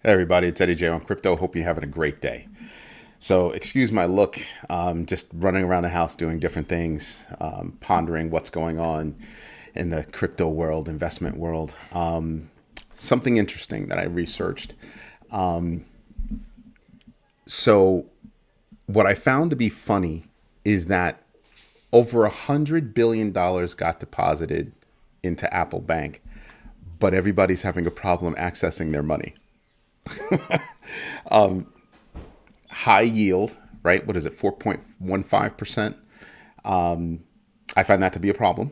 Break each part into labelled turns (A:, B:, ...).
A: Hey everybody, it's Eddie J on Crypto. Hope you're having a great day. So, excuse my look, just running around the house doing different things, pondering what's going on in the crypto world, investment world. Something interesting that I researched. So, what I found to be funny is that over $100 billion got deposited into Apple Bank, but everybody's having a problem accessing their money. High yield, right? What is it, 4.15%? I find that to be a problem,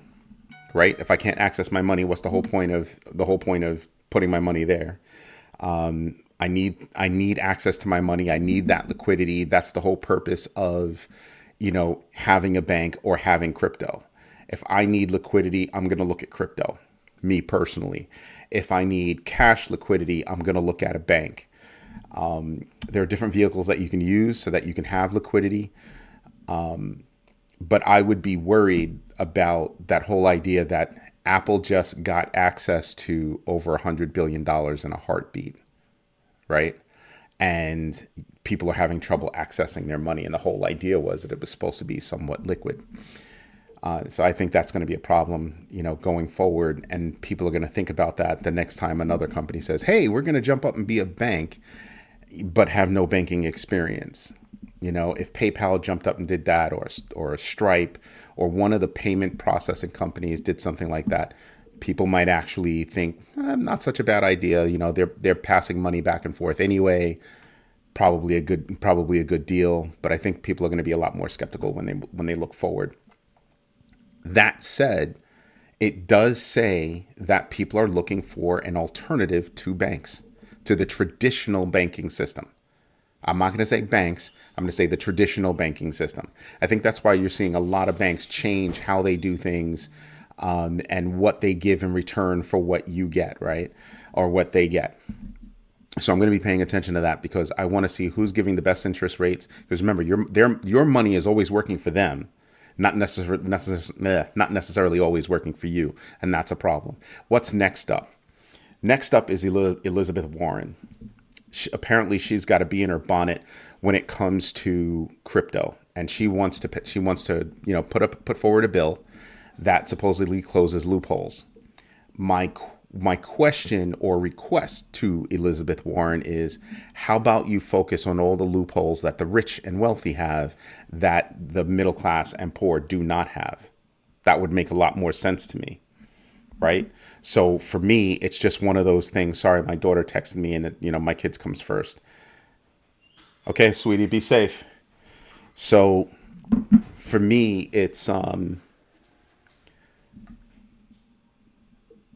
A: right? If I can't access my money, what's the whole point of putting my money there? I need access to my money. I need that liquidity. That's the whole purpose of, having a bank or having crypto. If I need liquidity, I'm going to look at crypto, me personally. If I need cash liquidity, I'm going to look at a bank. There are different vehicles that you can use so that you can have liquidity. But I would be worried about that whole idea that Apple just got access to over $100 billion in a heartbeat, right? And people are having trouble accessing their money. And the whole idea was that it was supposed to be somewhat liquid. So I think that's going to be a problem, going forward. And people are going to think about that the next time another company says, "Hey, we're going to jump up and be a bank," but have no banking experience. If PayPal jumped up and did that, or Stripe, or one of the payment processing companies did something like that, people might actually think, not such a bad idea. They're passing money back and forth anyway. Probably a good deal. But I think people are going to be a lot more skeptical when they look forward. That said, it does say that people are looking for an alternative to banks, to the traditional banking system. I'm not going to say banks. I'm going to say the traditional banking system. I think that's why you're seeing a lot of banks change how they do things, and what they give in return for what you get, right? Or what they get. So I'm going to be paying attention to that because I want to see who's giving the best interest rates. Because remember, your money is always working for them, not necessarily always working for you, and that's a problem. What's next up? Next up is Elizabeth Warren. Apparently she's got to be in her bonnet when it comes to crypto, and she wants to put forward a bill that supposedly closes loopholes. My question or request to Elizabeth Warren is, how about you focus on all the loopholes that the rich and wealthy have that the middle class and poor do not have? That would make a lot more sense to me, right? So for me, it's just one of those things. Sorry, my daughter texted me, and my kids comes first. Okay, sweetie, be safe. So for me, it's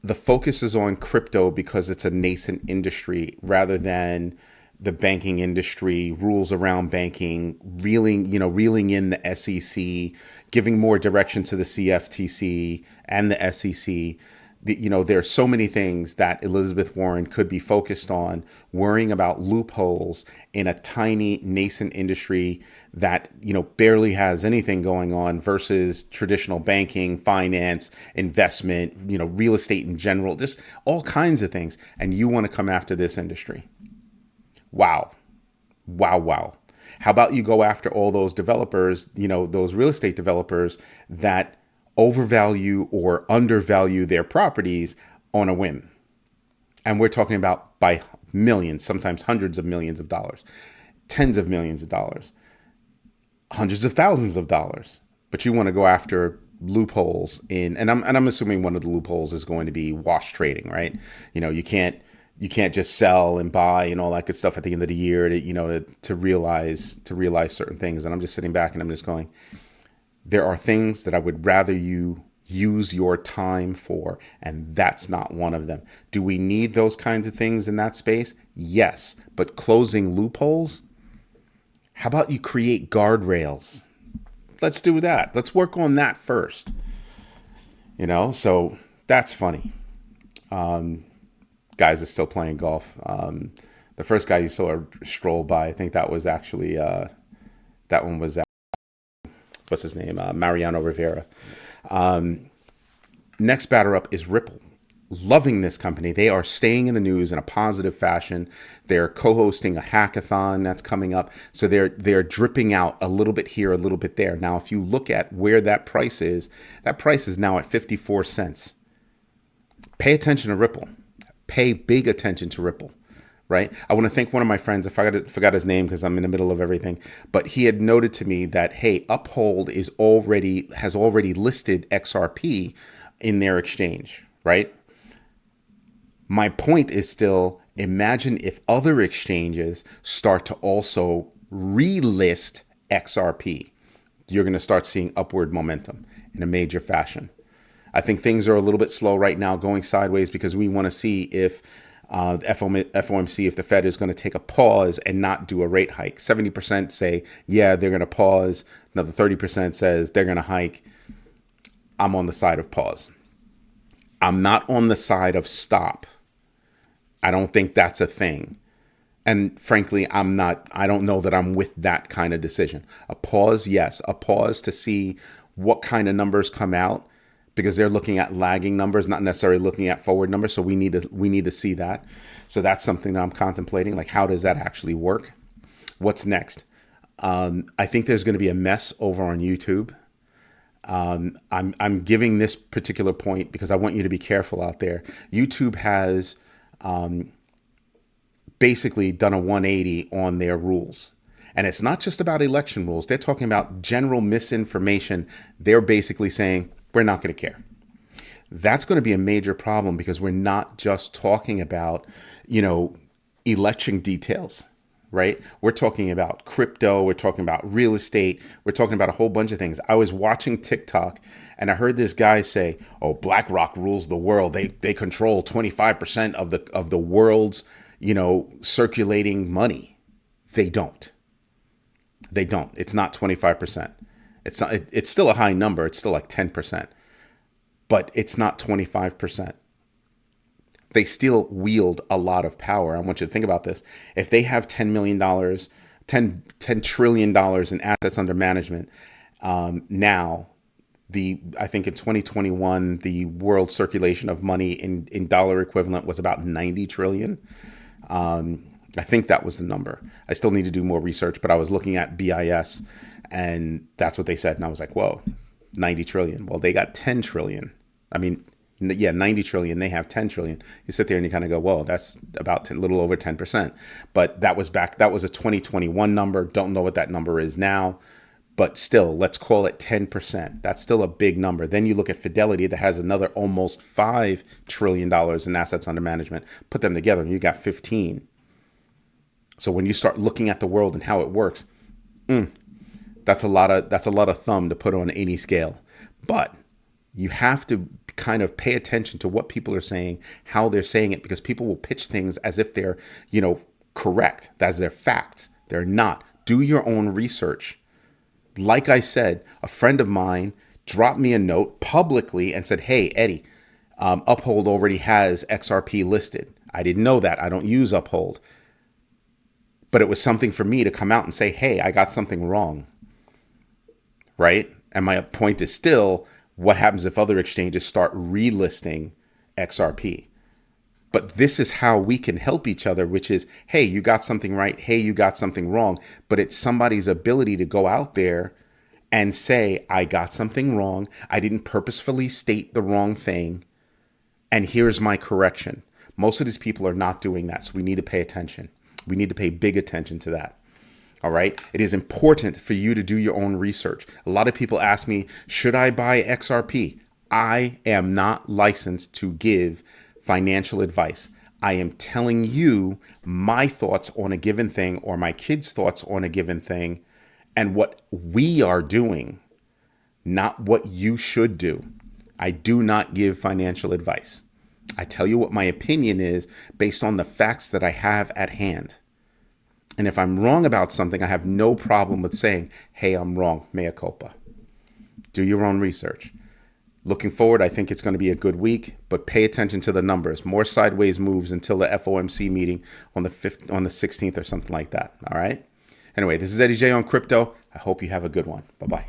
A: the focus is on crypto because it's a nascent industry rather than the banking industry, rules around banking, reeling in the SEC, giving more direction to the CFTC and the SEC. There are so many things that Elizabeth Warren could be focused on, worrying about loopholes in a tiny nascent industry that, barely has anything going on versus traditional banking, finance, investment, real estate in general, just all kinds of things. And you want to come after this industry. Wow. Wow, wow. How about you go after all those developers, those real estate developers that overvalue or undervalue their properties on a whim? And we're talking about by millions, sometimes hundreds of millions of dollars, tens of millions of dollars, hundreds of thousands of dollars. But you want to go after loopholes and I'm assuming one of the loopholes is going to be wash trading, right? You can't just sell and buy and all that good stuff at the end of the year to realize certain things. And I'm just sitting back and I'm just going, there are things that I would rather you use your time for, and that's not one of them. Do we need those kinds of things in that space? Yes, but closing loopholes? How about you create guardrails? Let's do that. Let's work on that first. So that's funny. Guys are still playing golf. The first guy you saw stroll by, I think that was actually that one was what's his name, Mariano Rivera. Next batter up is Ripple. loving this company. They are staying in the news in a positive fashion. They're co-hosting a hackathon that's coming up. So they're dripping out a little bit here, a little bit there. Now, if you look at where that price is now at 54 cents. Pay attention to Ripple. Pay big attention to Ripple. Right? I want to thank one of my friends. I forgot his name because I'm in the middle of everything. But he had noted to me that, hey, Uphold has already listed XRP in their exchange, right? My point is still, imagine if other exchanges start to also relist XRP. You're going to start seeing upward momentum in a major fashion. I think things are a little bit slow right now, going sideways, because we want to see if FOMC, if the Fed is going to take a pause and not do a rate hike. 70% say, yeah, they're going to pause. Another 30% says they're going to hike. I'm on the side of pause. I'm not on the side of stop. I don't think that's a thing. And frankly, I don't know that I'm with that kind of decision. A pause, yes. A pause to see what kind of numbers come out, because they're looking at lagging numbers, not necessarily looking at forward numbers. So we need to see that. So that's something that I'm contemplating. Like, how does that actually work? What's next? I think there's going to be a mess over on YouTube. I'm giving this particular point because I want you to be careful out there. YouTube has basically done a 180 on their rules. And it's not just about election rules. They're talking about general misinformation. They're basically saying, we're not going to care. That's going to be a major problem, because we're not just talking about, election details, right? We're talking about crypto. We're talking about real estate. We're talking about a whole bunch of things. I was watching TikTok and I heard this guy say, oh, BlackRock rules the world. They control 25% of the world's, circulating money. They don't. It's not 25%. It's still a high number. It's still like 10%, but it's not 25%. They still wield a lot of power. I want you to think about this. If they have $10 trillion in assets under management, now I think in 2021, the world circulation of money in dollar equivalent was about 90 trillion. I think that was the number. I still need to do more research, but I was looking at BIS and that's what they said. And I was like, whoa, 90 trillion. Well, they got 10 trillion. I mean, yeah, 90 trillion. They have 10 trillion. You sit there and you kind of go, whoa, that's about a little over 10%. But that was a 2021 number. Don't know what that number is now. But still, let's call it 10%. That's still a big number. Then you look at Fidelity that has another almost $5 trillion in assets under management. Put them together and you got 15. So when you start looking at the world and how it works, that's a lot of thumb to put on any scale. But you have to kind of pay attention to what people are saying, how they're saying it, because people will pitch things as if they're, correct, as they're facts. They're not. Do your own research. Like I said, a friend of mine dropped me a note publicly and said, hey, Eddie, Uphold already has XRP listed. I didn't know that. I don't use Uphold. But it was something for me to come out and say, hey, I got something wrong. Right? And my point is still, what happens if other exchanges start relisting XRP? But this is how we can help each other, which is, hey, you got something right. Hey, you got something wrong. But it's somebody's ability to go out there and say, I got something wrong. I didn't purposefully state the wrong thing. And here's my correction. Most of these people are not doing that. So we need to pay attention. We need to pay big attention to that. All right. It is important for you to do your own research. A lot of people ask me, should I buy XRP? I am not licensed to give financial advice. I am telling you my thoughts on a given thing, or my kids' thoughts on a given thing, and what we are doing, not what you should do. I do not give financial advice. I tell you what my opinion is based on the facts that I have at hand. And if I'm wrong about something, I have no problem with saying, hey, I'm wrong, mea culpa. Do your own research. Looking forward, I think it's going to be a good week, but pay attention to the numbers. More sideways moves until the FOMC meeting on the 16th or something like that. All right. Anyway, this is Eddie J on crypto. I hope you have a good one. Bye-bye.